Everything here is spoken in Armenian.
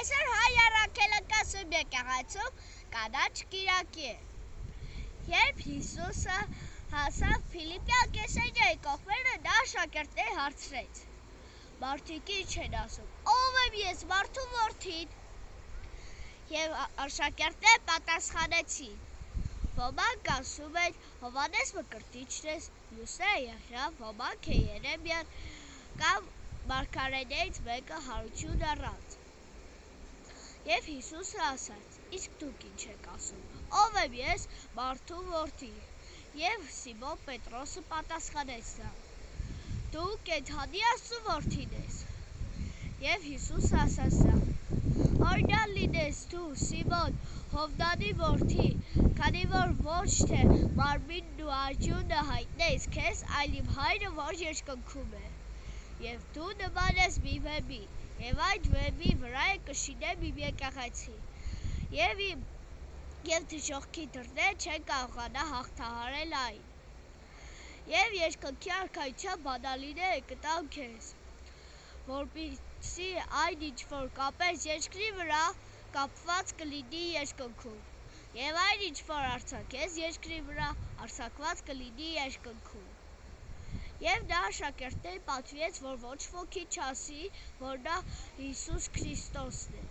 Այսօր հայ առաքելական սուրբ եկեղեցում կանաչ կիրակի է։ Երբ Հիսուսը հասավ Փիլիպպյան կեսարիայի կողմերը, նա աշակերտներին հարցրեց. Մարդիկ ինչ են ասում, ով եմ ես, մարդու որդին։ Եվ աշակերտները պատասխանեցին. ոմանք ասում են Հովհաննես Մկրտիչն է, մյուսները Եղիան, ոմանք են Երեմիան կամ մարգարեներից մեկը հարություն առած։ Եվ Հիսուսը ասաց. իսկ դուք ինչ եք ասում, ով եմ ես, մարդու որդին։ Եվ Սիմոն Պետրոսը պատասխանեց նրան. դու կենդանի Աստծու որդին ես։ Եվ Հիսուսը ասաց նրան. օրինակ լինես դու, Սիմոն, Հովնանի որդի, քանի որ ոչ թե մարմինն ու արյունը հայտնեց քեզ, այլ իմ Հայրը, որ երկնքում է։ Եվ դու նման ես մի վեմի, և այդ վեմի վրա կշինեմ իմ եկեղեցի, և դժոխքի դռները չեն կարողանա հաղթահարել այն։ Եվ երկնքի արքայության բանալիները կտամ քեզ, որպեսզի այն ինչ որ կապես երկրի վրա, կապված կլինի երկնքում, և այն ինչ որ արձակես երկրի վրա, արձակված կլինի երկնքում։ Եվ նա աշակերտներին պատվիրեց, որ ոչ ոքի չասի, որ նա Հիսուս Քրիստոսն է։